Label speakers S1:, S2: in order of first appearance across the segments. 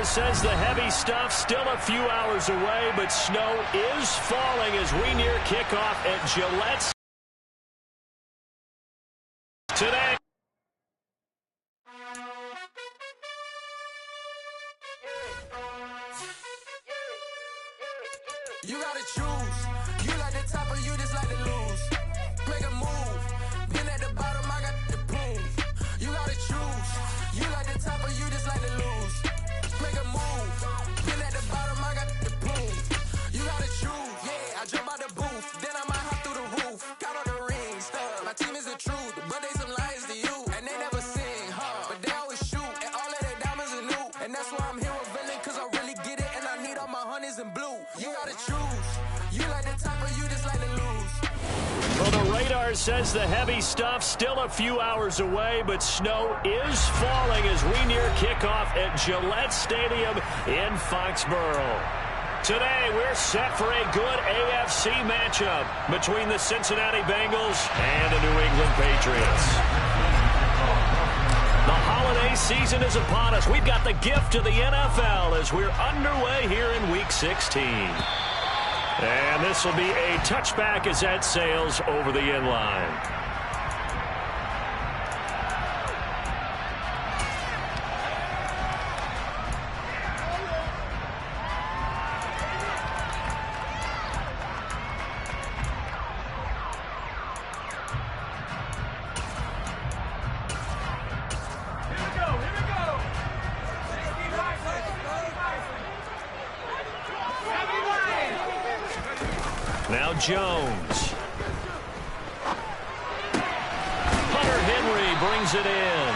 S1: says the heavy stuff still a few hours away, but snow is falling as we near kickoff at Gillette today.
S2: You gotta choose. You like the top or you just like to lose. Make a move. Been at the bottom, I got the prove. You gotta choose. You like the top or you just like to lose. Make a move. Been at the bottom, I got the prove. You gotta choose. Yeah, I jump out the booth. Then I might hop through the roof. Got all the rings. My team is the truth, but they some liars to you. And they never sing, but they always shoot. And all of their diamonds are new. And that's why I'm here with villain, cause I really get it. And I need all my honeys in blue. You gotta choose. You like the top or you just like to lose.
S1: Well, the radar says the heavy stuff still a few hours away, but snow is falling as we near kickoff at Gillette Stadium in Foxborough. Today, we're set for a good AFC matchup between the Cincinnati Bengals and the New England Patriots. The holiday season is upon us. We've got the gift of the NFL as we're underway here in Week 16. And this will be a touchback as that sails over the end line. Now Jones. Hunter Henry brings it in.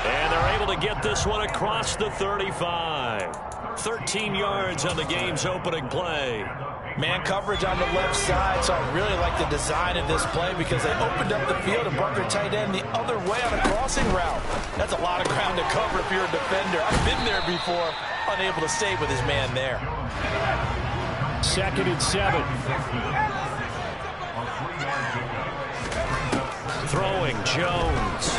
S1: And they're able to get this one across the 35. 13 yards on the game's opening play.
S3: Man coverage on the left side, so I really like the design of this play because they opened up the field and brought their tight end the other way on a crossing route. That's a lot of ground to cover if you're a defender. I've been there before, unable to stay with his man there.
S1: 2nd and 7. Throwing Jones.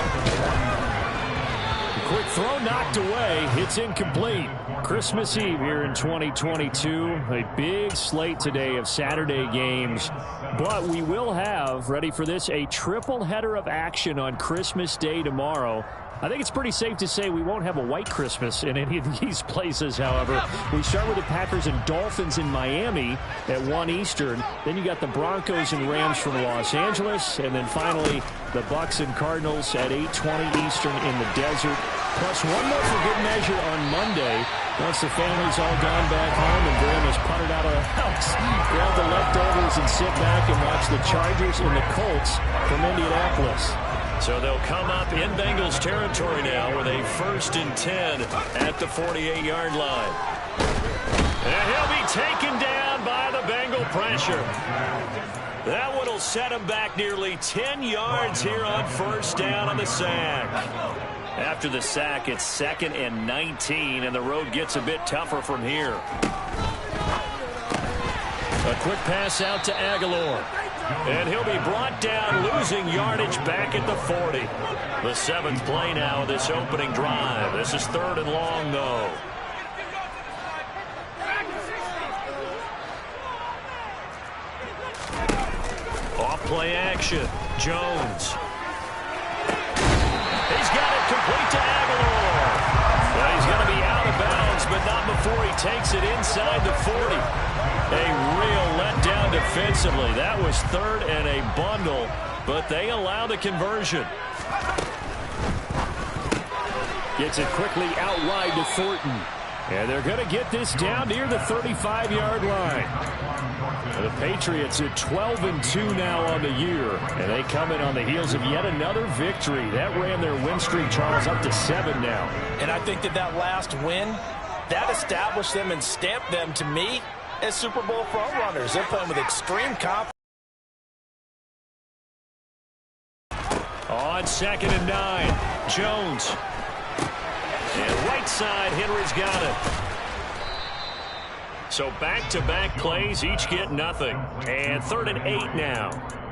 S1: Quick throw knocked away. It's incomplete. Christmas Eve here in 2022. A big slate today of Saturday games. But we will have, ready for this, a triple header of action on Christmas Day tomorrow. I think it's pretty safe to say we won't have a white Christmas in any of these places, however. We start with the Packers and Dolphins in Miami at 1 Eastern. Then you got the Broncos and Rams from Los Angeles. And then finally, the Bucks and Cardinals at 8:20 Eastern in the desert. Plus one more for good measure on Monday. Once the family's all gone back home and Graham has putted out of the house, grab the leftovers and sit back and watch the Chargers and the Colts from Indianapolis. So they'll come up in Bengals territory now with a 1st and 10 at the 48-yard line. And he'll be taken down by the Bengal pressure. That one will set him back nearly 10 yards here on 1st down on the sack. After the sack, it's 2nd and 19, and the road gets a bit tougher from here. A quick pass out to Aguilar. And he'll be brought down, losing yardage back at the 40. The 7th play now of this opening drive. This is 3rd and long, though. Off play action. Jones. He's got it complete to Aguilar. Well, he's going to be out of bounds, but not before he takes it inside the 40. A real letdown defensively. That was 3rd and a bundle, but they allow the conversion. Gets it quickly out wide to Thornton. And they're going to get this down near the 35-yard line. The Patriots at 12-2 now on the year. And they come in on the heels of yet another victory. That ran their win streak, Charles, up to 7 now.
S3: And I think that last win, that established them and stamped them, to me, as Super Bowl frontrunners. They're playing with extreme confidence.
S1: On 2nd and 9, Jones. And right side, Henry's got it. So back-to-back plays, each get nothing. And 3rd and 8 now.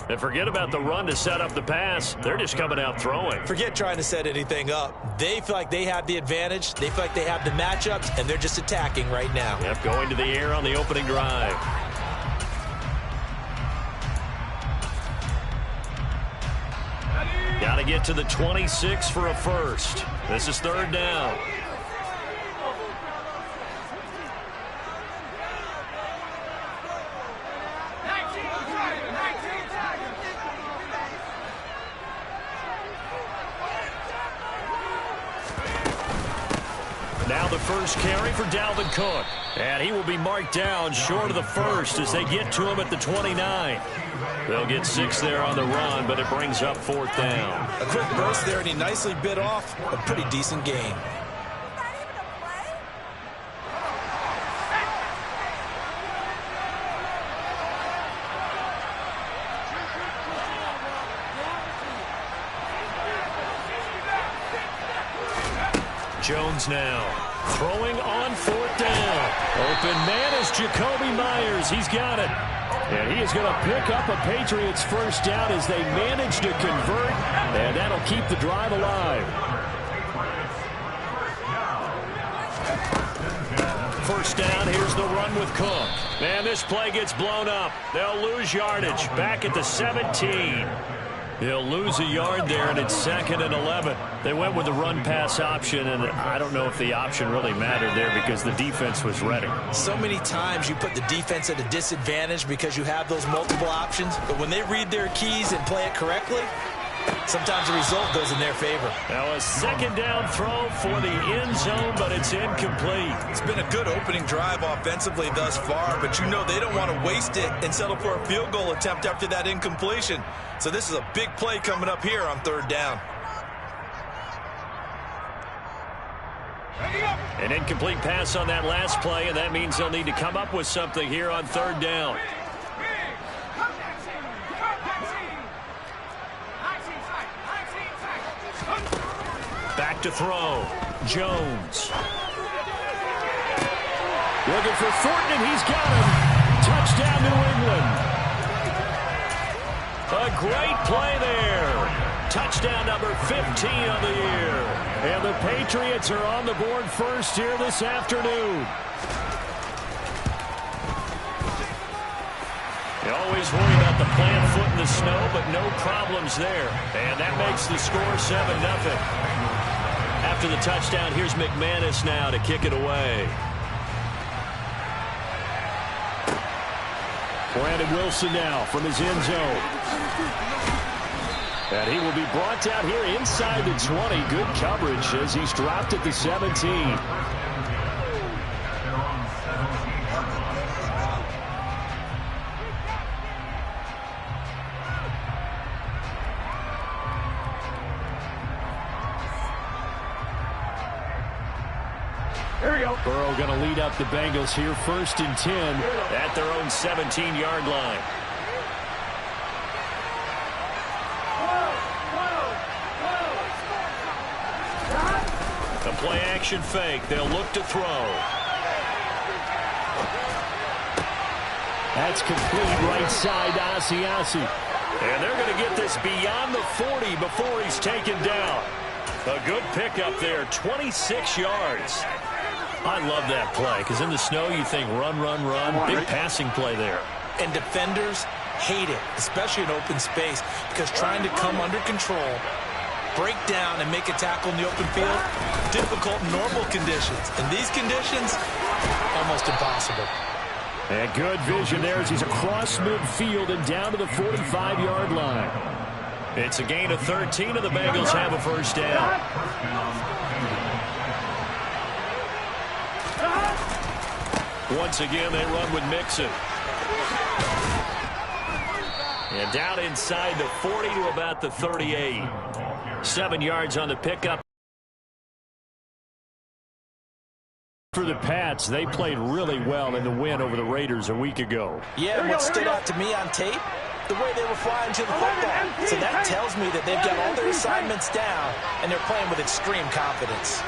S1: And forget about the run to set up the pass. They're just coming out throwing.
S3: Forget trying to set anything up. They feel like they have the advantage. They feel like they have the matchups, and they're just attacking right now.
S1: Yep, going to the air on the opening drive. Got to get to the 26 for a first. This is third down. Now the first carry for Dalvin Cook. And he will be marked down short of the first as they get to him at the 29. They'll get 6 there on the run, but it brings up fourth down.
S3: A quick burst there, and he nicely bit off a pretty decent gain.
S1: Jones now throwing on fourth down. Open man is Jacoby Myers. He's got it. And he is going to pick up a Patriots first down as they manage to convert. And that'll keep the drive alive. First down, here's the run with Cook. And this play gets blown up. They'll lose yardage back at the 17. They'll lose a yard there, and it's 2nd and 11. They went with the run-pass option, and I don't know if the option really mattered there because the defense was ready.
S3: So many times you put the defense at a disadvantage because you have those multiple options, but when they read their keys and play it correctly, sometimes the result goes in their favor.
S1: Now a second down throw for the end zone, but it's incomplete.
S3: It's been a good opening drive offensively thus far, but you know they don't want to waste it and settle for a field goal attempt after that incompletion. So this is a big play coming up here on third down.
S1: An incomplete pass on that last play, and that means they'll need to come up with something here on third down. Back to throw. Jones. Looking for Thornton, and he's got him. Touchdown, New England. A great play there. Touchdown number 15 on the year. And the Patriots are on the board first here this afternoon. You always worry about the plant foot in the snow, but no problems there. And that makes the score 7-0. After the touchdown, here's McManus now to kick it away. Brandon Wilson now from his end zone. And he will be brought down here inside the 20. Good coverage as he's dropped at the 17. Burrow going to lead up the Bengals here, 1st and 10 at their own 17-yard line. A play-action fake. They'll look to throw. That's complete right side to Asiasi. And they're going to get this beyond the 40 before he's taken down. A good pickup there, 26 yards. I love that play because in the snow you think run, run, run. Big passing play there.
S3: And defenders hate it, especially in open space, because trying to come under control, break down, and make a tackle in the open field, difficult in normal conditions. In these conditions, almost impossible.
S1: And good vision there as he's across midfield and down to the 45-yard line. It's a gain of 13, and the Bengals have a first down. Once again, they run with Mixon. And down inside the 40 to about the 38. 7 yards on the pickup. For the Pats, they played really well in the win over the Raiders a week ago.
S3: Yeah, and what stood out to me on tape, the way they were flying to the football. So that tells me that they've got all their assignments down, and they're playing with extreme confidence.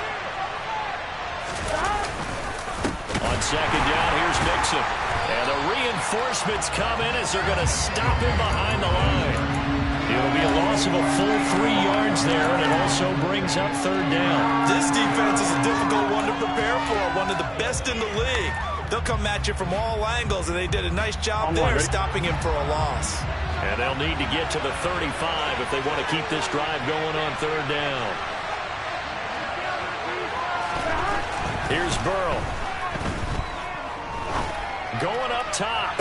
S1: On second down, here's Mixon. And the reinforcements come in as they're going to stop him behind the line. It'll be a loss of a full 3 yards there, and it also brings up third down.
S3: This defense is a difficult one to prepare for, one of the best in the league. They'll come at you from all angles, and they did a nice job there stopping him for a loss.
S1: And they'll need to get to the 35 if they want to keep this drive going on third down. Here's Burrow. Going up top.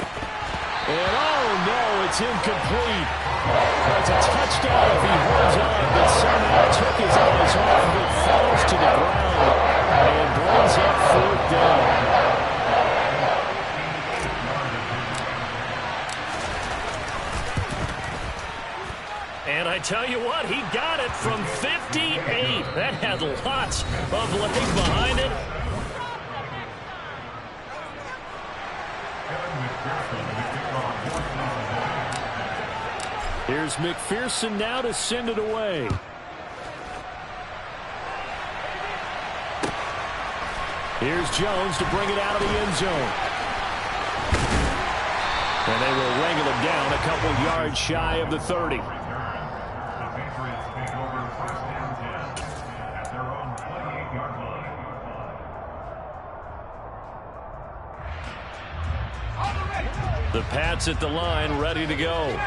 S1: And oh no, it's incomplete. That's a touchdown if he holds on, but somehow took his eyes off of it, falls to the ground, and brings up fourth down. And I tell you what, he got it from 58. That had lots of legs behind it. Here's McPherson now to send it away. Here's Jones to bring it out of the end zone. And they will wrangle him down a couple yards shy of the 30. The Pats at the line, ready to go.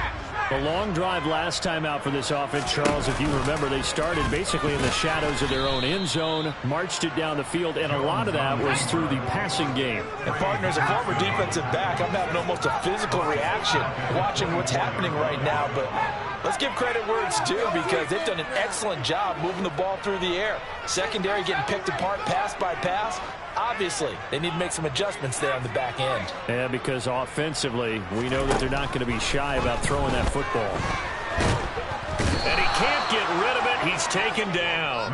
S1: A long drive last time out for this offense, Charles. If you remember, they started basically in the shadows of their own end zone, marched it down the field, and a lot of that was through the passing game.
S3: And, partner, as a former defensive back, I'm having almost a physical reaction watching what's happening right now. But let's give credit where it's due, because they've done an excellent job moving the ball through the air. Secondary getting picked apart pass by pass. Obviously, they need to make some adjustments there on the back end.
S1: Yeah, because offensively, we know that they're not going to be shy about throwing that football. And he can't get rid of it. He's taken down.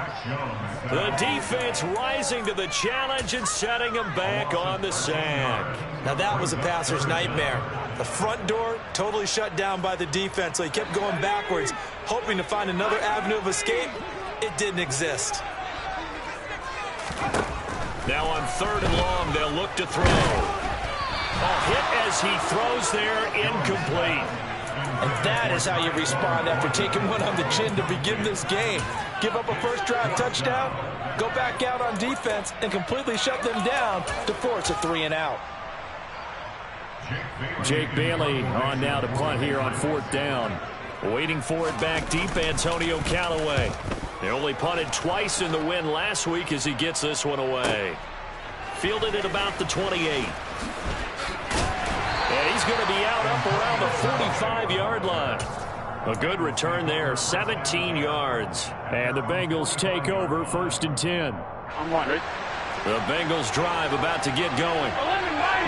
S1: The defense rising to the challenge and setting him back on the sack.
S3: Now that was a passer's nightmare. The front door totally shut down by the defense, so he kept going backwards, hoping to find another avenue of escape. It didn't exist.
S1: Now on third and long, they'll look to throw. A hit as he throws there, incomplete.
S3: And that is how you respond after taking one on the chin to begin this game. Give up a first drive touchdown, go back out on defense, and completely shut them down to force a 3-and-out.
S1: Jake Bailey on now to punt here on fourth down. Waiting for it back deep, Antonio Callaway. They only punted twice in the win last week as he gets this one away. Fielded at about the 28. And he's going to be out up around the 45-yard line. A good return there, 17 yards. And the Bengals take over first and 10.
S4: I'm wondering.
S1: The Bengals drive about to get going.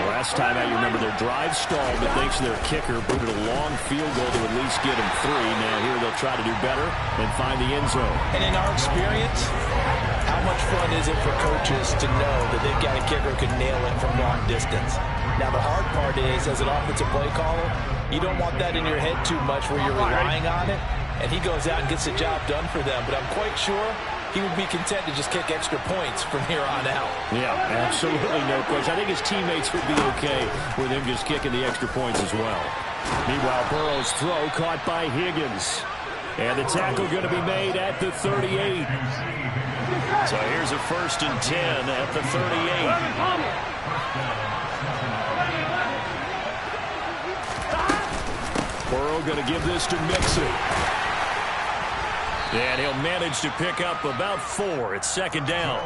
S1: Last time out, you remember their drive stalled, but thanks to their kicker, booted a long field goal to at least get them 3. Now here they'll try to do better and find the end zone.
S3: And in our experience, how much fun is it for coaches to know that they've got a kicker who can nail it from long distance? Now the hard part is, as an offensive play caller, you don't want that in your head too much where you're relying on it, and he goes out and gets the job done for them. But I'm quite sure he would be content to just kick extra points from here on out.
S1: Yeah, absolutely no question. I think his teammates would be okay with him just kicking the extra points as well. Meanwhile, Burrow's throw caught by Higgins. And the tackle going to be made at the 38. So here's a first and 10 at the 38. Burrow going to give this to Mixon. And he'll manage to pick up about 4 at second down.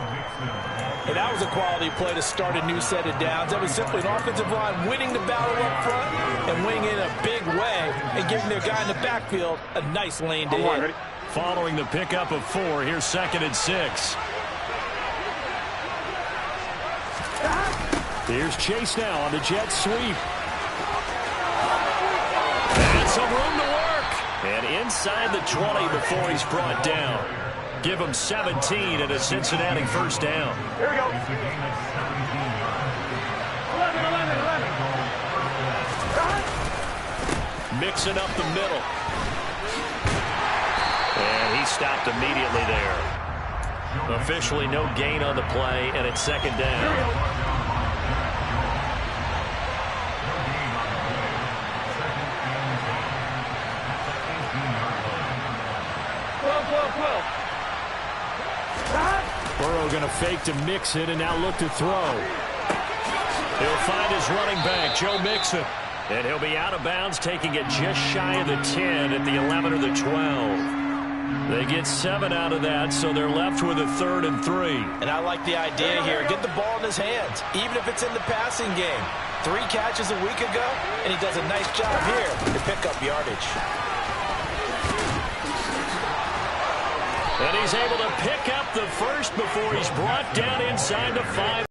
S3: And that was a quality play to start a new set of downs. That was simply an offensive line winning the battle up front and winning in a big way and giving their guy in the backfield a nice lane to hit.
S1: Following the pickup of 4, here's second and 6. Here's Chase now on the jet sweep. And some room to work. And inside the 20 before he's brought down. Give him 17 and a Cincinnati first down.
S4: Here we go. 11.
S1: Mixing up the middle. And he stopped immediately there. Officially no gain on the play, and it's second down. Burrow going to fake to Mixon and now look to throw. He'll find his running back, Joe Mixon. And he'll be out of bounds, taking it just shy of the 10 at the 11 or the 12. They get 7 out of that, so they're left with a 3rd and 3.
S3: And I like the idea here. Get the ball in his hands, even if it's in the passing game. 3 catches a week ago, and he does a nice job here to pick up yardage.
S1: And he's able to pick up the first before he's brought down inside the 5.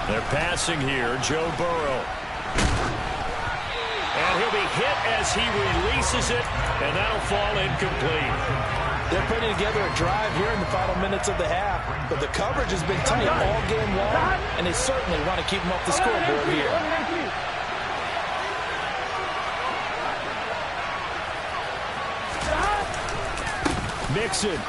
S1: They're passing here, Joe Burrow. And he'll be hit as he releases it, and that'll fall incomplete.
S3: They're putting together a drive here in the final minutes of the half, but the coverage has been tight all game long, and they certainly want to keep them off the scoreboard here.
S1: Mixon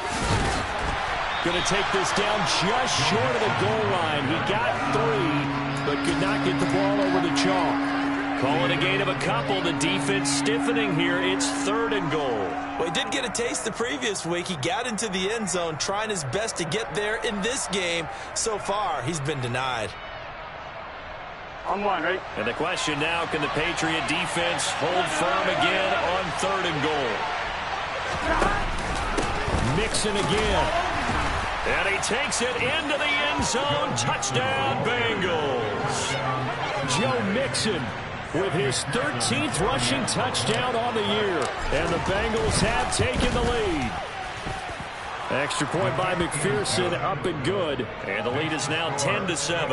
S1: going to take this down just short of the goal line. He got 3, but could not get the ball over the chalk. Calling a gain of a couple. The defense stiffening here. It's 3rd and goal.
S3: Well, he did get a taste the previous week. He got into the end zone, trying his best to get there in this game. So far, he's been denied.
S4: On 1, right?
S1: And the question now, can the Patriot defense hold firm again on 3rd and goal? Mixon again. And he takes it into the end zone. Touchdown, Bengals. Joe Mixon with his 13th rushing touchdown on the year. And the Bengals have taken the lead. Extra point by McPherson, up and good. And the lead is now 10-7.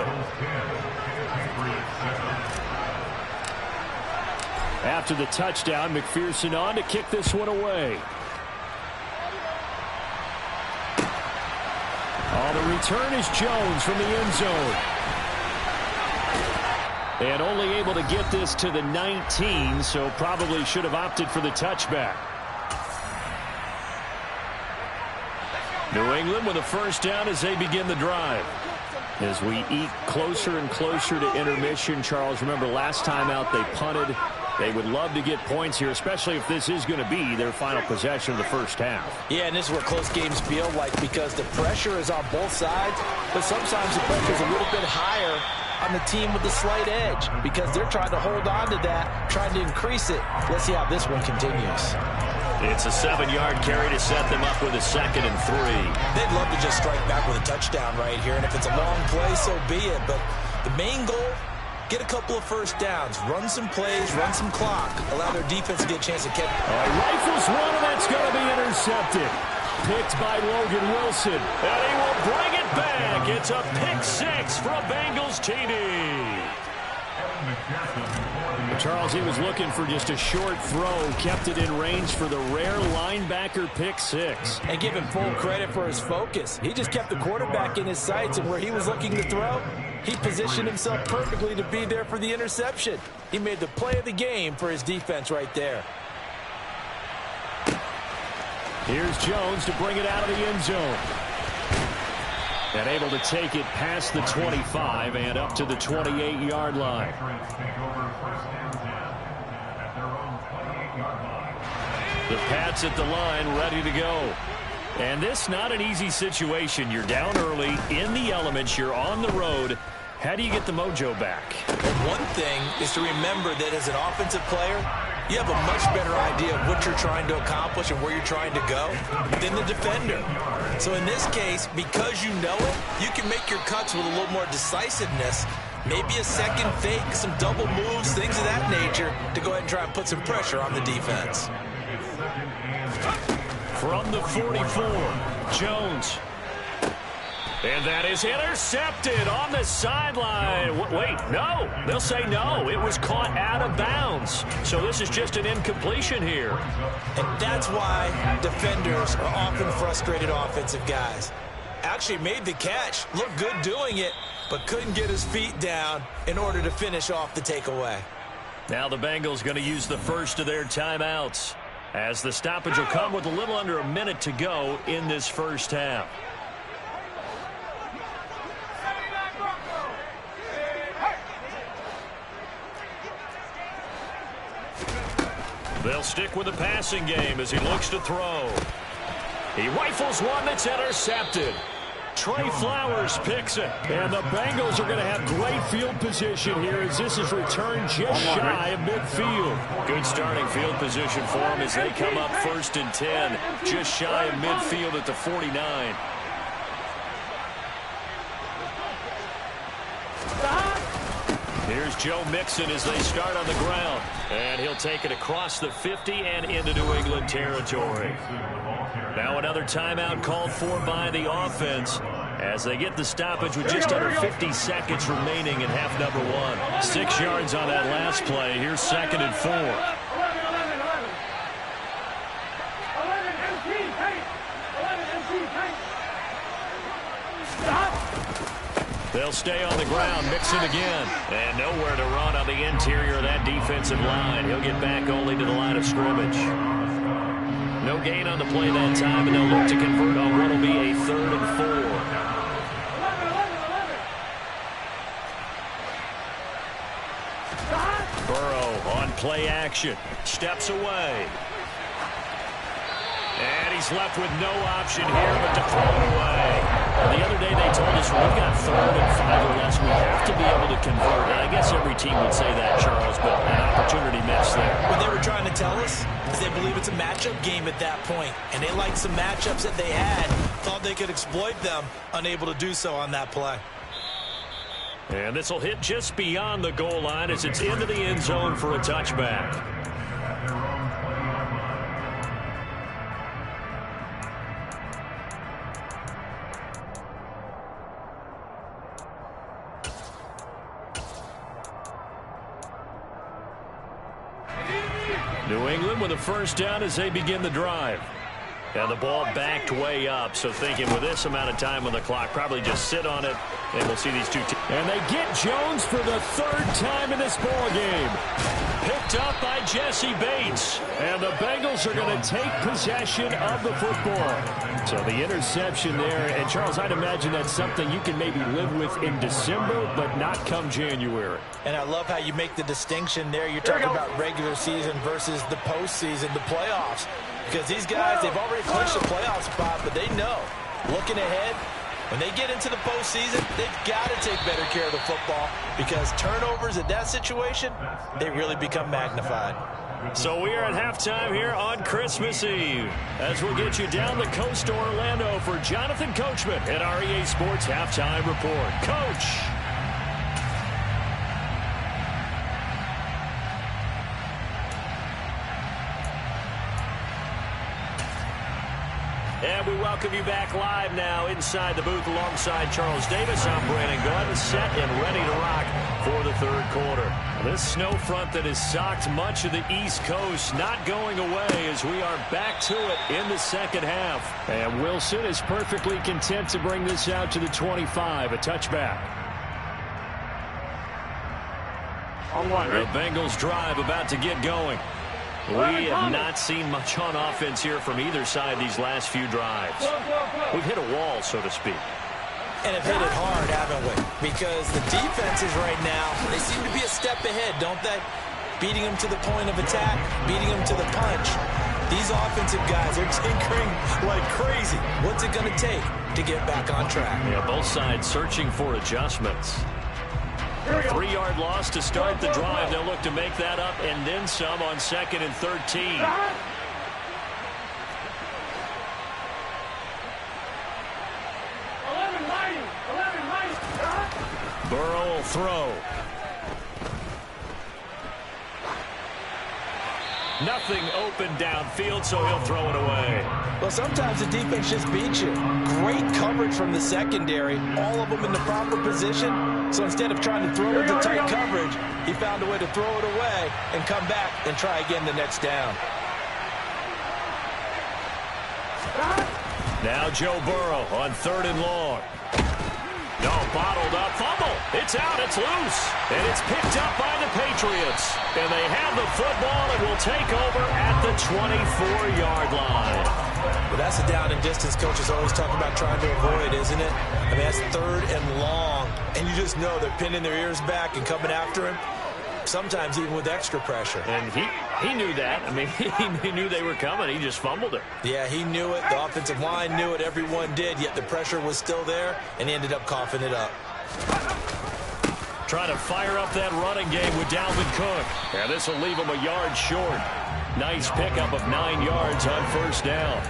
S1: After the touchdown, McPherson on to kick this one away. Oh, the return is Jones from the end zone. And only able to get this to the 19, so probably should have opted for the touchback. New England with a first down as they begin the drive. As we eke closer and closer to intermission, Charles, remember last time out they punted. They would love to get points here, especially if this is going to be their final possession of the first half.
S3: Yeah, and this is where close games feel like, because the pressure is on both sides, but sometimes the pressure is a little bit higher on the team with the slight edge because they're trying to hold on to that, trying to increase it. Let's see how this one continues.
S1: It's a 7-yard carry to set them up with a 2nd and 3.
S3: They'd love to just strike back with a touchdown right here, and if it's a long play, so be it. But the main goal, get a couple of first downs, run some plays, run some clock, allow their defense to get a chance to catch.
S1: Rifles one, and that's going to be intercepted. Picked by Logan Wilson, and he will bring it back. It's a pick 6 for a Bengals TD. Charles, he was looking for just a short throw, kept it in range for the rare linebacker pick 6.
S3: And give him full credit for his focus. He just kept the quarterback in his sights, and where he was looking to throw, he positioned himself perfectly to be there for the interception. He made the play of the game for his defense right there.
S1: Here's Jones to bring it out of the end zone. And able to take it past the 25 and up to the 28-yard line. The Pats at the line, ready to go. And this not an easy situation. You're down early, in the elements, you're on the road. How do you get the mojo back?
S3: Well, one thing is to remember that as an offensive player, you have a much better idea of what you're trying to accomplish and where you're trying to go than the defender. So in this case, because you know it, you can make your cuts with a little more decisiveness, maybe a second fake, some double moves, things of that nature, to go ahead and try and put some pressure on the defense.
S1: From the 44, Jones. And that is intercepted on the sideline. Wait, no. They'll say no. It was caught out of bounds. So this is just an incompletion here.
S3: And that's why defenders are often frustrated offensive guys. Actually made the catch, looked good doing it, but couldn't get his feet down in order to finish off the takeaway.
S1: Now the Bengals going to use the first of their timeouts, as the stoppage will come with a little under a minute to go in this first half. They'll stick with the passing game as he looks to throw. He rifles one that's intercepted. Trey Flowers picks it. And the Bengals are going to have great field position here as this is returned just shy of midfield. Good starting field position for them as they come up 1st and 10, just shy of midfield at the 49. Here's Joe Mixon as they start on the ground. And he'll take it across the 50 and into New England territory. Now another timeout called for by the offense as they get the stoppage with just under 50 seconds remaining in half number 1. 6 yards on that last play. Here's 2nd and 4. They'll stay on the ground, Mixon again. And nowhere to run on the interior of that defensive line. He'll get back only to the line of scrimmage. No gain on the play that time, and they'll look to convert on what will be a 3rd and 4. Burrow on play action. Steps away. And he's left with no option here but to throw it away. Well, the other day they told us we've got 3rd and 5 or less. We have to be able to convert. And I guess every team would say that, Charles, but an opportunity missed there.
S3: What they were trying to tell us is they believe it's a matchup game at that point. And they liked some matchups that they had. Thought they could exploit them. Unable to do so on that play.
S1: And this will hit just beyond the goal line as it's into the end zone for a touchback. New England with a 1st down as they begin the drive. And the ball backed way up, so thinking with this amount of time on the clock, probably just sit on it, and we'll see these two teams. And they get Jones for the 3rd time in this ball game. Picked up by Jesse Bates. And the Bengals are going to take possession of the football. So the interception there, and Charles, I'd imagine that's something you can maybe live with in December, but not come January.
S3: And I love how you make the distinction there. You're talking about regular season versus the postseason, the playoffs. Because these guys, they've already clinched a playoff spot, but they know, looking ahead, when they get into the postseason, they've got to take better care of the football because turnovers in that situation, they really become magnified.
S1: So we are at halftime here on Christmas Eve as we'll get you down the coast to Orlando for Jonathan Coachman at our EA Sports Halftime Report. Coach. And we welcome you back live now inside the booth alongside Charles Davis. I'm Brandon Gunn, set and ready to rock for the 3rd quarter. This snow front that has socked much of the East Coast not going away as we are back to it in the 2nd half. And Wilson is perfectly content to bring this out to the 25, a touchback. The Bengals drive about to get going. We have not seen much on offense here from either side these last few drives. We've hit a wall, so to speak.
S3: And have hit it hard, haven't we? Because the defenses right now, they seem to be a step ahead, don't they? Beating them to the point of attack, beating them to the punch. These offensive guys are tinkering like crazy. What's it going to take to get back on track?
S1: Yeah, both sides searching for adjustments. A 3-yard loss to start the drive. They'll look to make that up and then some on 2nd and 13. Burrow will throw. Nothing open downfield, so he'll throw it away.
S3: Well, sometimes the defense just beats you. Great coverage from the secondary, all of them in the proper position. So instead of trying to throw into tight coverage, he found a way to throw it away and come back and try again the next down.
S1: Now Joe Burrow on 3rd and long. No, bottled up, fumble. It's out, it's loose. And it's picked up by the Patriots. And they have the football and will take over at the 24-yard line.
S3: Well, that's a down and distance coaches always talk about trying to avoid, isn't it? I mean, that's 3rd and long. And you just know they're pinning their ears back and coming after him. sometimes even with extra pressure.
S1: And he knew that. I mean, he knew they were coming. He just fumbled it.
S3: Yeah, he knew it. The offensive line knew it. Everyone did, yet the pressure was still there, and he ended up coughing it up.
S1: Trying to fire up that running game with Dalvin Cook. Yeah, this will leave him a yard short. Nice pickup of 9 yards on first down.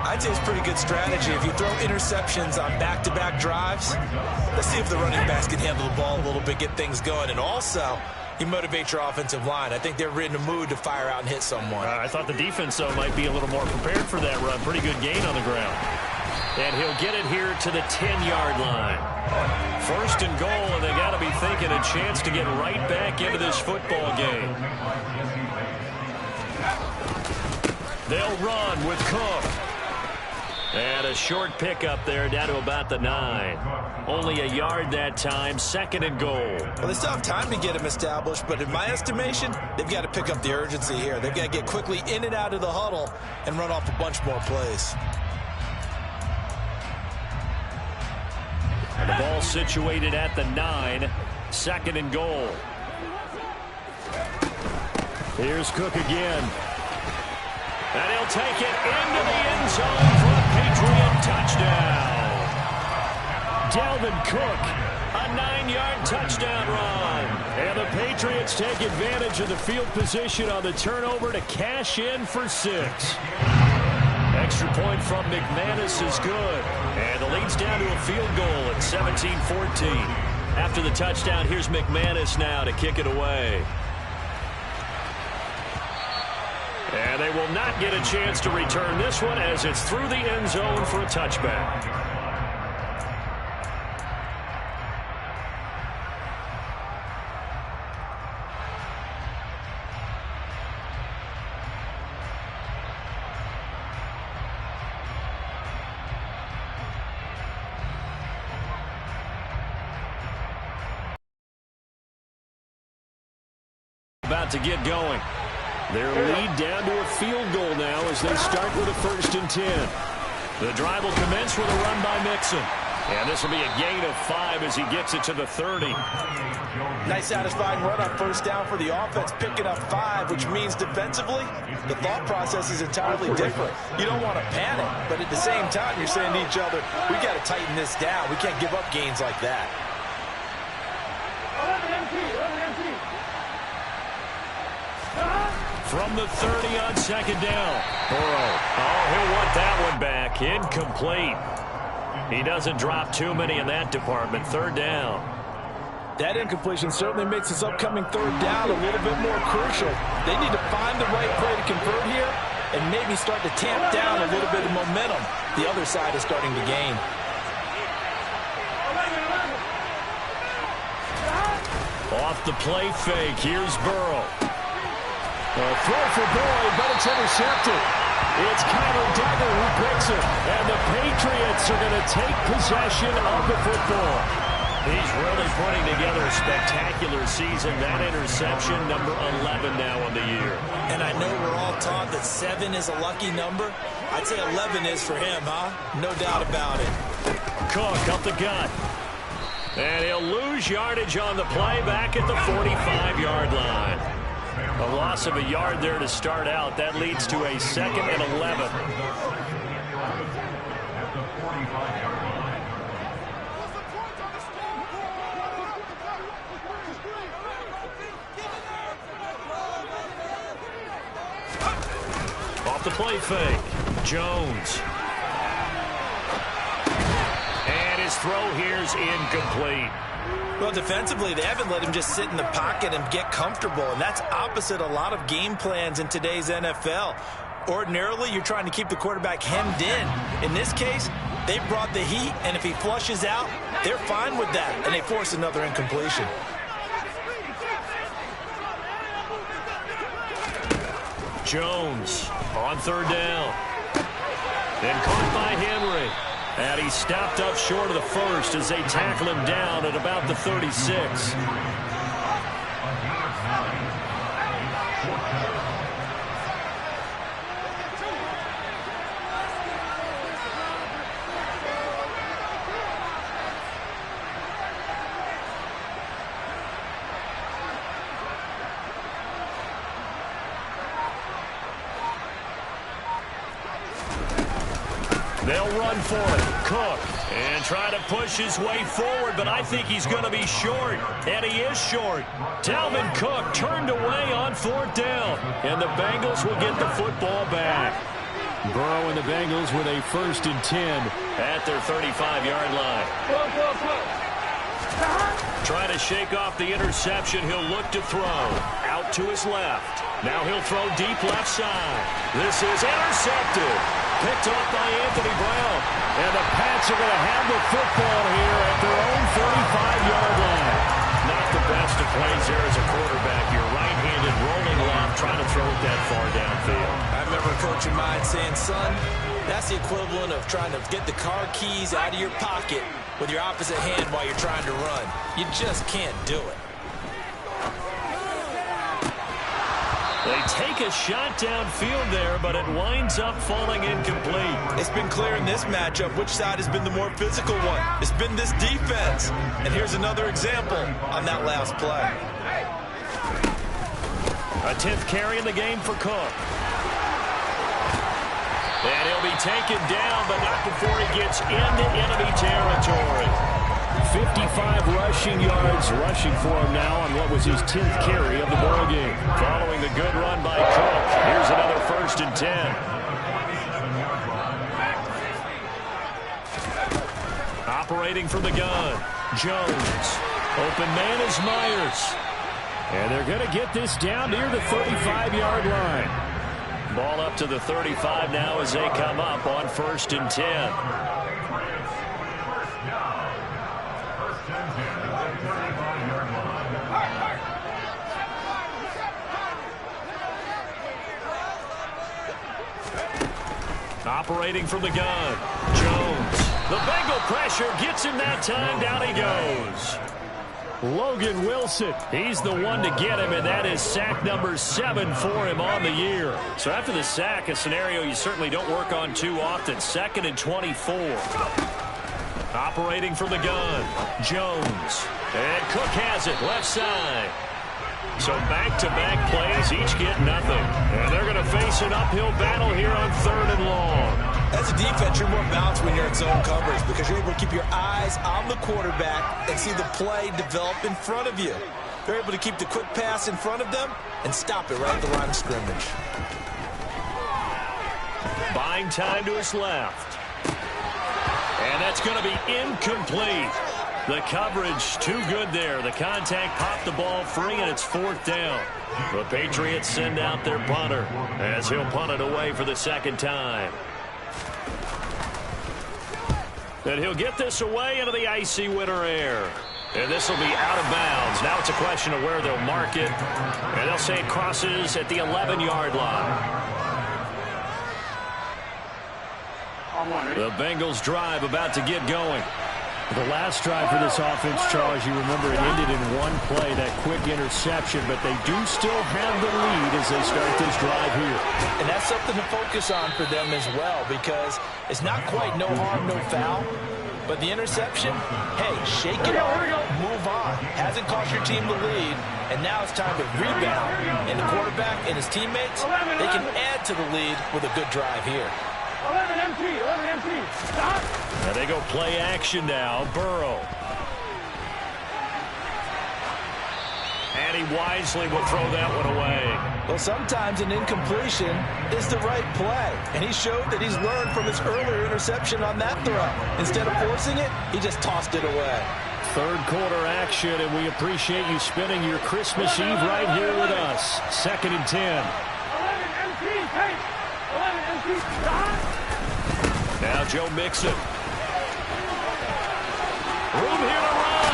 S3: I'd say it's pretty good strategy. If you throw interceptions on back-to-back drives, let's see if the running backs can handle the ball a little bit, get things going. And also, you motivate your offensive line. I think they're in the mood to fire out and hit someone.
S1: I thought the defense, though, might be a little more prepared for that run. Pretty good gain on the ground. And he'll get it here to the 10-yard line. First and goal, and they got to be thinking a chance to get right back into this football game. They'll run with Cook. And a short pickup there down to about the 9. Only a yard that time, second and goal.
S3: Well, they still have time to get him established, but in my estimation, they've got to pick up the urgency here. They've got to get quickly in and out of the huddle and run off a bunch more plays.
S1: And the ball situated at the 9, second and goal. Here's Cook again. And he'll take it into the end zone for a Patriot touchdown. Dalvin Cook, a 9-yard touchdown run. And the Patriots take advantage of the field position on the turnover to cash in for 6. Extra point from McManus is good. And the lead's down to a field goal at 17-14. After the touchdown, here's McManus now to kick it away. And they will not get a chance to return this one as it's through the end zone for a touchback. About to get going. Their lead down to a field goal now as they start with a 1st and 10. The drive will commence with a run by Mixon. And this will be a gain of 5 as he gets it to the 30.
S3: Nice satisfying run on first down for the offense, picking up 5, which means defensively, the thought process is entirely different. You don't want to panic, but at the same time, you're saying to each other, we got to tighten this down. We can't give up gains like that.
S1: From the 30 on second down. Burrow. Oh, he'll want that one back. Incomplete. He doesn't drop too many in that department. 3rd down.
S3: That incompletion certainly makes this upcoming 3rd down a little bit more crucial. They need to find the right play to convert here and maybe start to tamp down a little bit of momentum. The other side is starting to gain.
S1: Off the play fake. Here's Burrow. A throw for Boyd, but it's intercepted. It's Connor Duggar who picks it, and the Patriots are going to take possession of the football. He's really putting together a spectacular season. That interception, number 11 now on the year.
S3: And I know we're all taught that 7 is a lucky number. I'd say 11 is for him, huh? No doubt about it.
S1: Cook up the gut. And he'll lose yardage on the play back at the 45-yard line. A loss of a yard there to start out. That leads to a 2nd and 11. Off the play fake. Jones. And his throw here's incomplete.
S3: Well, defensively, they haven't let him just sit in the pocket and get comfortable, and that's opposite a lot of game plans in today's NFL. Ordinarily, you're trying to keep the quarterback hemmed in. In this case, they brought the heat, and if he flushes out, they're fine with that, and they force another incompletion.
S1: Jones on 3rd down. Then caught by Henry. And he stopped up short of the 1st as they tackle him down at about the 36. They'll run for it. Cook. And try to push his way forward, but I think he's going to be short. And he is short. Dalvin Cook turned away on 4th down. And the Bengals will get the football back. Burrow and the Bengals with a 1st and 10 at their 35-yard line. Trying to shake off the interception. He'll look to throw. Out to his left. Now he'll throw deep left side. This is intercepted. Picked off by Anthony Brown. And the Pats are going to have the football here at their own 35-yard line. Not the best of plays there as a quarterback. You're right-handed, rolling left, trying to throw it that far downfield.
S3: I remember a coach of mine saying, son, that's the equivalent of trying to get the car keys out of your pocket with your opposite hand while you're trying to run. You just can't do it.
S1: They take a shot downfield there, but it winds up falling incomplete.
S3: It's been clear in this matchup which side has been the more physical one. It's been this defense. And here's another example on that last play.
S1: A 10th carry in the game for Cook. And he'll be taken down, but not before he gets into enemy territory. 55 rushing yards rushing for him now on what was his 10th carry of the ball game. Following the good run by Cook, here's another 1st and 10. Operating from the gun, Jones. Open man is Myers. And they're going to get this down near the 35-yard line. Ball up to the 35 now as they come up on 1st and 10. Operating from the gun, Jones. The Bengal pressure gets him that time. Down he goes. Logan Wilson, he's the one to get him, and that is sack number 7 for him on the year. So after the sack, a scenario you certainly don't work on too often. 2nd and 24. Operating from the gun, Jones. And Cook has it, left side. So back-to-back plays, each get nothing. And they're going to face an uphill battle here on 3rd and long.
S3: As a defense, you're more balanced when you're in zone coverage because you're able to keep your eyes on the quarterback and see the play develop in front of you. They're able to keep the quick pass in front of them and stop it right at the line of scrimmage.
S1: Buying time to his left. And that's going to be incomplete. The coverage too good there. The contact popped the ball free, and it's 4th down. The Patriots send out their punter as he'll punt it away for the 2nd time. And he'll get this away into the icy winter air. And this will be out of bounds. Now it's a question of where they'll mark it. And they'll say it crosses at the 11-yard line. The Bengals drive about to get going. The last drive for this offense, Charles, you remember it ended in one play, that quick interception, but they do still have the lead as they start this drive here.
S3: And that's something to focus on for them as well, because it's not quite no harm, no foul, but the interception, hey, shake it off, move on. Hasn't cost your team the lead, and now it's time to rebound. And the quarterback and his teammates, they can add to the lead with a good drive here.
S4: 11 empty, stop.
S1: Now they go play action now. Burrow. And he wisely will throw that one away.
S3: Well, sometimes an incompletion is the right play. And he showed that he's learned from his earlier interception on that throw. Instead of forcing it, he just tossed it away.
S1: 3rd quarter action, and we appreciate you spending your Christmas Eve right here with us. 2nd and 10.
S4: 11 empty, hey. 11 empty, stop.
S1: Now Joe Mixon. Room here to run.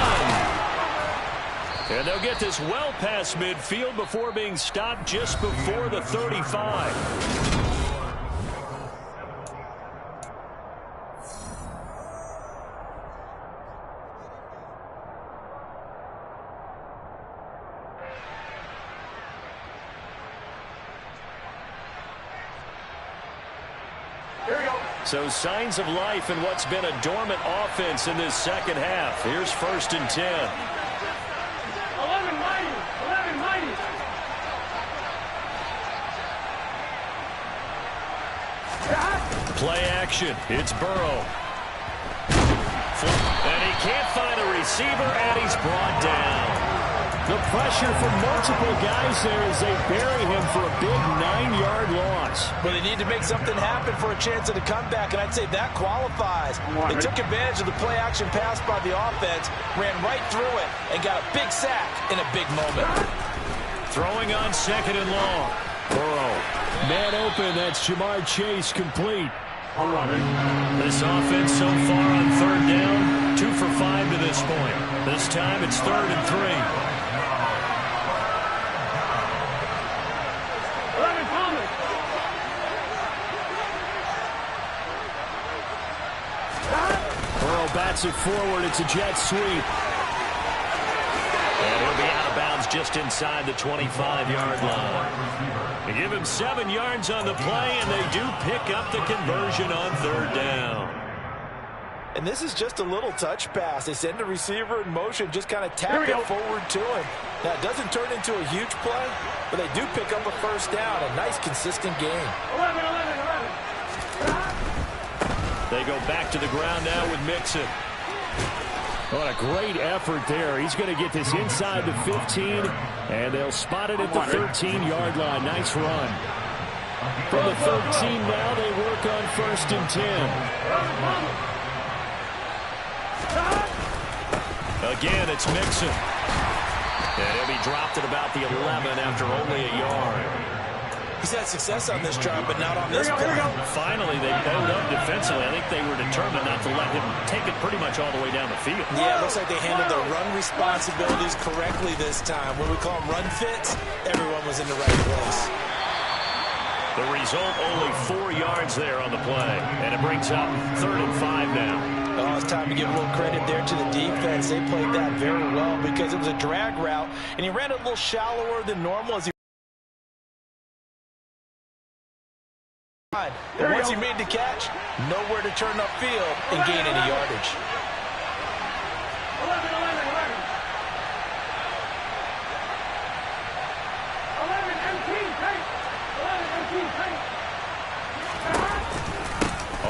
S1: And they'll get this well past midfield before being stopped just before the 35. So signs of life in what's been a dormant offense in this 2nd half. Here's 1st and 10.
S4: 11 mighty.
S1: Play direction. It's Burrow. And he can't find a receiver, and he's brought down. The pressure from multiple guys there as they bury him for a big 9-yard loss.
S3: Well, they need to make something happen for a chance at a comeback, and I'd say that qualifies. They took advantage of the play-action pass by the offense, ran right through it, and got a big sack in a big moment.
S1: Throwing on 2nd and long. Burrow. Man open, that's Jamar Chase complete. This offense so far on 3rd down, 2 for 5 to this point. This time it's 3rd and 3. Burrow bats it forward. It's a jet sweep. And he'll be out of bounds just inside the 25-yard line. They give him 7 yards on the play, and they do pick up the conversion on 3rd down.
S3: And this is just a little touch pass. They send the receiver in motion, just kind of tap it forward to him. Now, it doesn't turn into a huge play, but they do pick up a 1st down. A nice, consistent game.
S4: 11.
S1: They go back to the ground now with Mixon. What a great effort there. He's going to get this inside the 15, and they'll spot it at the 13-yard line. Nice run. From the 13 now, they work on 1st and 10. Again, it's Mixon. And he'll be dropped at about the 11 after only a yard.
S3: He's had success on this drive, but not on this play.
S1: Finally, they bowed up defensively. I think they were determined not to let him take it pretty much all the way down the field.
S3: Yeah, it looks like they handled their run responsibilities correctly this time. When we call them run fits, everyone was in the right place.
S1: The result, only 4 yards there on the play. And it brings up 3rd and 5 now.
S3: Oh, it's time to give a little credit there to the defense. They played that very well because it was a drag route, and he ran it a little shallower than normal as he and once he made the catch, nowhere to turn upfield and gain any yardage.
S4: 11.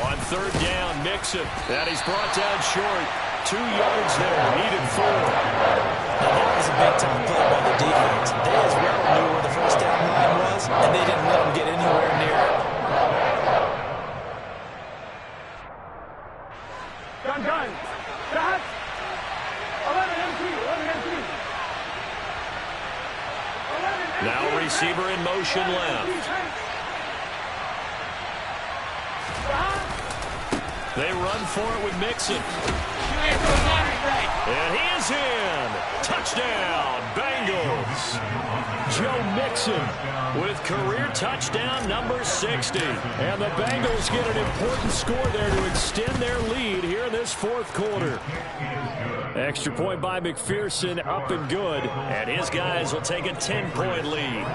S1: On 3rd down, Mixon. And he's brought down short. 2 yards there, needed 4.
S3: Now, that was a big-time play by the defense. They as well knew where the 1st down line was, and they didn't let him get anywhere near it.
S4: Gun. Back. 11 empty.
S1: Now receiver in motion left. They run for it with Mixon. And he is in. Touchdown, Bengals. Joe Mixon with career touchdown number 60. And the Bengals get an important score there to extend their lead here in this 4th quarter. Extra point by McPherson, up and good. And his guys will take a 10-point lead.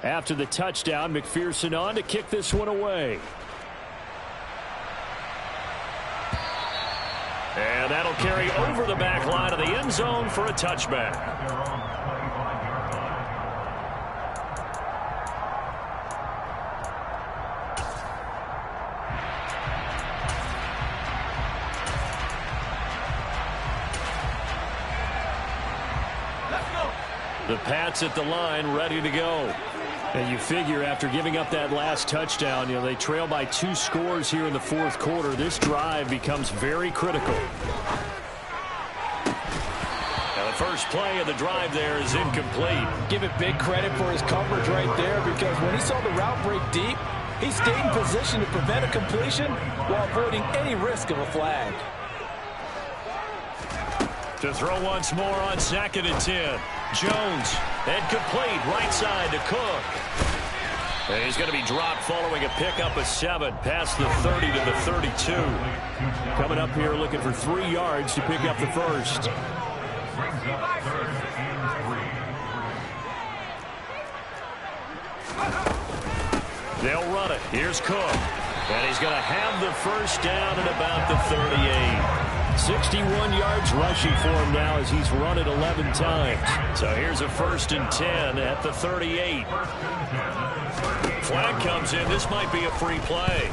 S1: After the touchdown, McPherson on to kick this one away. And that'll carry over the back line of the end zone for a touchback. The Pats at the line, ready to go. And you figure after giving up that last touchdown, they trail by 2 scores here in the 4th quarter. This drive becomes very critical. Now the first play of the drive there is incomplete.
S3: Give it big credit for his coverage right there, because when he saw the route break deep, he stayed in position to prevent a completion while avoiding any risk of a flag.
S1: To throw once more on 2nd and 10. Jones, and complete right side to Cook. And he's going to be dropped following a pickup of 7 past the 30 to the 32. Coming up here looking for 3 yards to pick up the first. They'll run it. Here's Cook. And he's going to have the first down at about the 38. 61 yards rushing for him now as he's run it 11 times. So here's a 1st and 10 at the 38. Flag comes in. This might be a free play.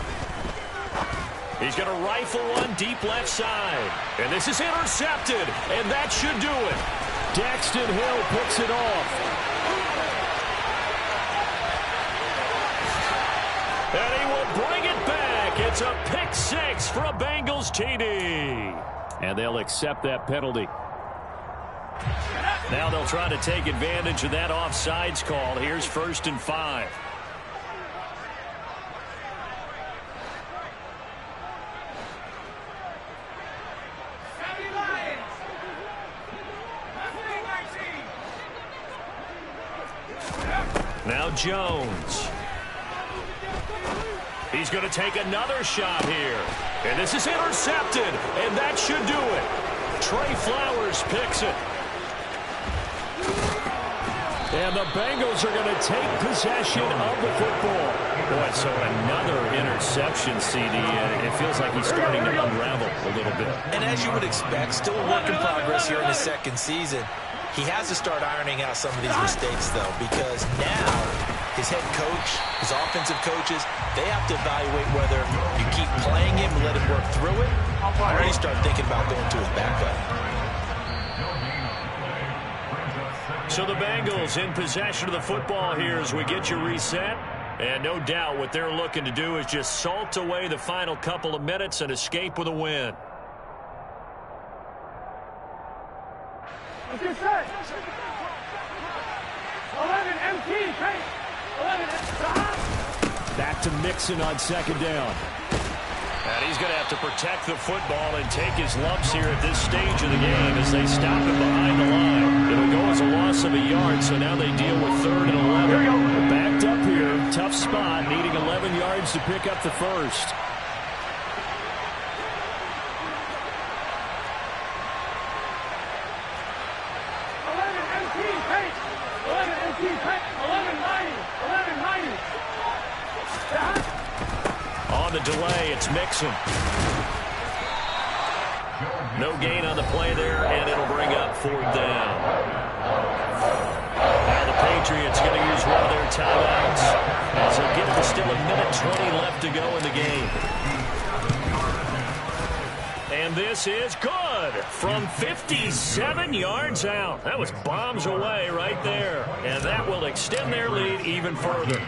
S1: He's going to rifle one deep left side. And this is intercepted. And that should do it. Daxton Hill picks it off. And he will bring it back. It's a pick 6 for a Bengals TD. And they'll accept that penalty. Now they'll try to take advantage of that offsides call. Here's 1st and 5. Now Jones. He's going to take another shot here. And this is intercepted. And that should do it. Trey Flowers picks it. And the Bengals are going to take possession of the football. Boy, so another interception, CD. And it feels like he's starting to unravel a little bit.
S3: And as you would expect, still a work in progress here in his 2nd season. He has to start ironing out some of these mistakes, though, because now his head coach, his offensive coaches, they have to evaluate whether you keep playing him and let him work through it, or you start thinking about going to his backup.
S1: So the Bengals in possession of the football here as we get you reset. And no doubt what they're looking to do is just salt away the final couple of minutes and escape with a win.
S4: Let's get set. 11 MT, take. 11
S1: Back to Mixon on 2nd down. And he's going to have to protect the football and take his lumps here at this stage of the game as they stop him behind the line. It'll go as a loss of a yard, so now they deal with 3rd and 11. They're backed up here. Tough spot, needing 11 yards to pick up the first. On the delay, it's Mixon. No gain on the play there, and it'll bring up 4th down. Now the Patriots going to use one of their timeouts as they'll get to still 1:20 left to go in the game. And this is good from 57 yards out. That was bombs away right there. And that will extend their lead even further.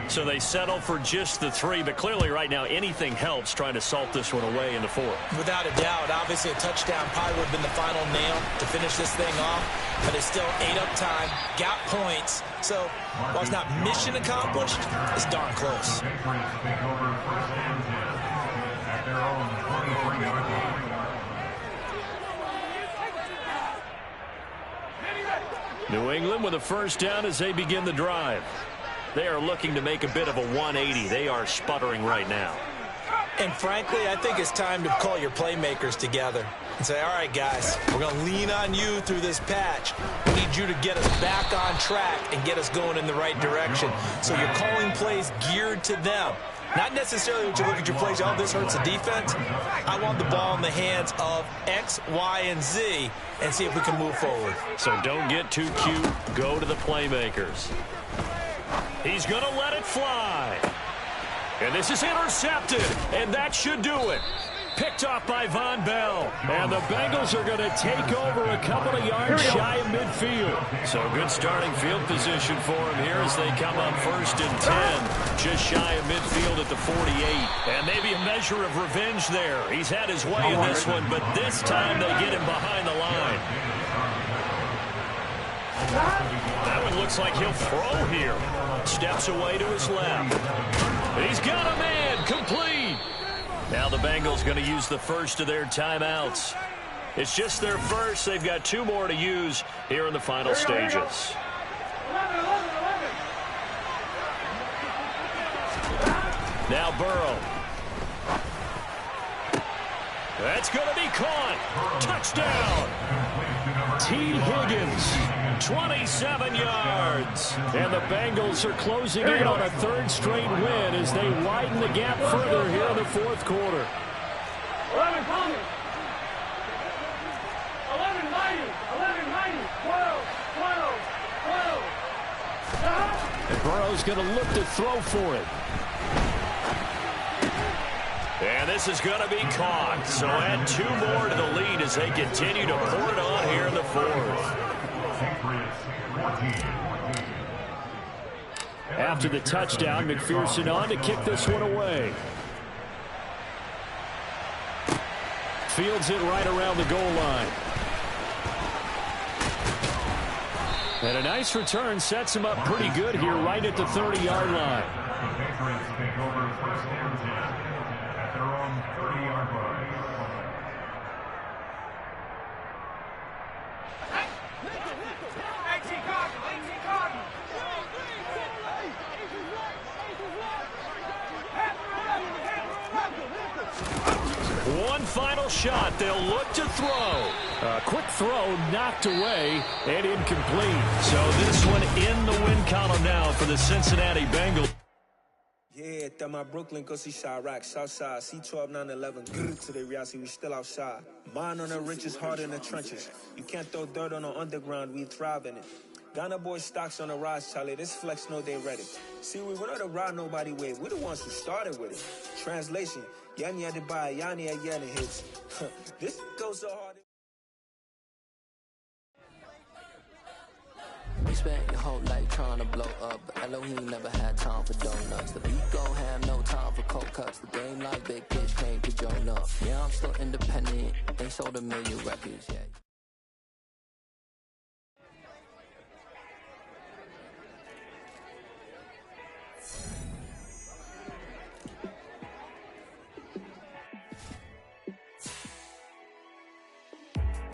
S1: So they settle for just the 3, but clearly right now anything helps trying to salt this one away in the 4th.
S3: Without a doubt, obviously a touchdown probably would have been the final nail to finish this thing off, but it's still ate up time, got points. So while it's not mission accomplished, it's darn close.
S1: New England with a 1st down as they begin the drive. They are looking to make a bit of a 180. They are sputtering right now.
S3: And frankly, I think it's time to call your playmakers together and say, all right, guys, we're going to lean on you through this patch. We need you to get us back on track and get us going in the right direction. So you're calling plays geared to them. Not necessarily when you look at your plays, oh, this hurts the defense. I want the ball in the hands of X, Y, and Z and see if we can move forward.
S1: So don't get too cute. Go to the playmakers. He's going to let it fly. And this is intercepted, and that should do it. Picked off by Von Bell. And the Bengals are going to take over a couple of yards shy of midfield. So good starting field position for him here as they come up 1st and 10. Just shy of midfield at the 48. And maybe a measure of revenge there. He's had his way in this one, but this time they get him behind the line. That one looks like he'll throw here. Steps away to his left. He's got a man, complete. Now the Bengals going to use the first of their timeouts. It's just their first. They've got 2 more to use here in the final stages. Now Burrow. That's going to be caught. Touchdown. T. Higgins. 27 yards. And the Bengals are closing in on a third straight win as they widen the gap further here in the fourth quarter.
S4: 11 coming. 11-90. 12.
S1: And Burrow's going to look to throw for it.
S5: And this is going to be caught. So add 2 more to the lead as they continue to pour it on here in the fourth.
S1: After the touchdown, McPherson on to kick this one away. Fields it right around the goal line. And a nice return sets him up pretty good here right at the 30-yard line.
S5: One final shot. They'll look to throw.
S1: A quick throw knocked away and incomplete.
S5: So this one in the win column now for the Cincinnati Bengals.
S6: Yeah, that my Brooklyn go see Chirac, Southside, C12, 911, good to the reality, we still outside. Mine on the riches, hard in the trenches. You can't throw dirt on the underground, we thrive in it. Ghana boys stocks on the rise, Charlie, this flex know they ready. See, we not the ride nobody with, we the ones who started with it. Translation, Yanni had to buy, Yanni had Yanni hits. This goes so hard.
S7: You spent your whole life trying to blow up, but Elohim never had time for donuts. The beat gon' have no time for cold cuts. The game like Big Pitch came to join up. Yeah, I'm still independent, ain't sold a million records yet.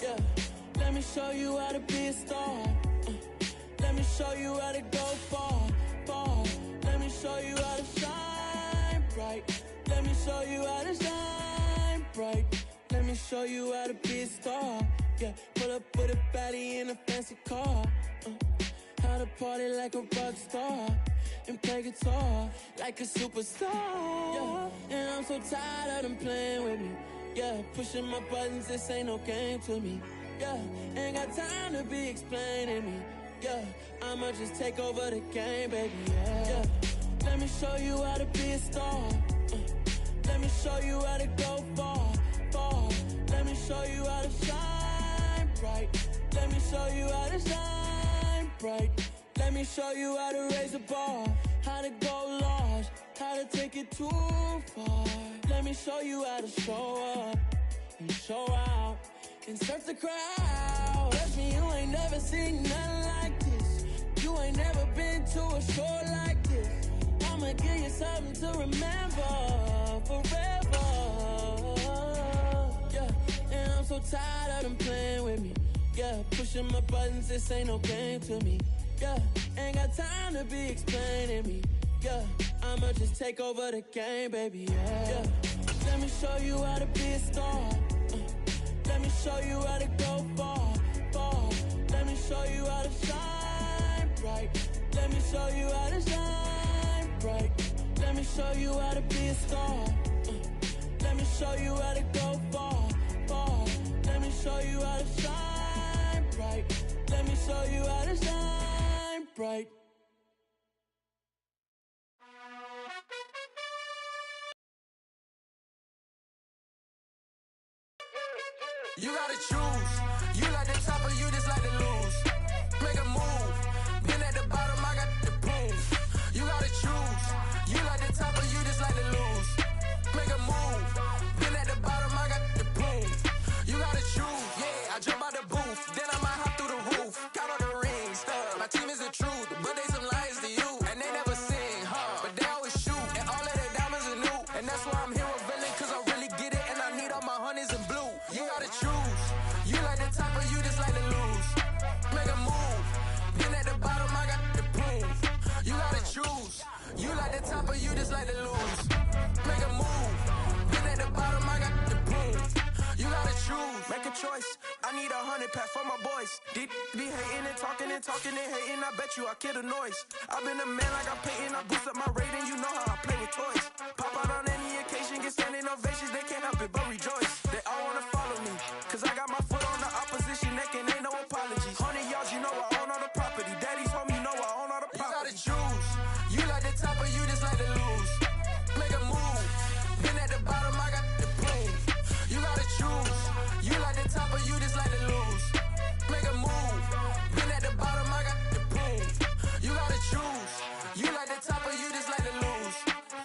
S8: Yeah, let me show you how to be a star. Let me show you how to go far, far. Let me show you how to shine bright. Let me show you how to shine bright. Let me show you how to be a star. Yeah, pull up with a baddie in a fancy car. How to party like a rock star and play guitar like a superstar. Yeah, and I'm so tired of them playing with me. Yeah, pushing my buttons, this ain't no game to me. Yeah, ain't got time to be explaining me. Yeah, I'ma just take over the game, baby, yeah. Let me show you how to be a star. Let me show you how to go far, far. Let me show you how to shine bright. Let me show you how to shine bright. Let me show you how to raise a bar, how to go large, how to take it too far. Let me show you how to show up and show out and surf the crowd. Trust me, you ain't never seen nothing like this. You ain't never been to a show like this. I'ma give you something to remember forever. Yeah, and I'm so tired of them playing with me. Yeah, pushing my buttons, this ain't no game to me. Yeah, ain't got time to be explaining me. Yeah, I'ma just take over the game, baby, yeah. Let me show you how to be a star. Let me show you how to go far, far. Let me show you how to shine bright. Let me show you how to shine bright. Let me show you how to be a star. Let me show you how to go far, far. Let me show you how to shine bright. Let me show you how to shine bright.
S2: You gotta choose. You like the top or you just like to lose. Make a move. Been at the bottom, I got the boom. You gotta choose. You like the top or you just like to lose. Make a move. Been at the bottom, I got the boom. You gotta choose. Yeah, I jump out the booth. Then I might hop through the roof. Count all the rings. My team is the truth, but they some liars to you. And they never sing, but they always shoot. And all of their diamonds are new. And that's why I'm here with villain, cause I really get it. And I need all my honeys in blue. You gotta choose. You Make a choice. I need 100 pack for my boys. Deep be hating and talking and hating. I bet you I kill the noise. I've been a man like I'm Peyton. I boost up my rating. You know how I play with toys. Pop out on any occasion, get standing ovations. They can't help it but rejoice. They all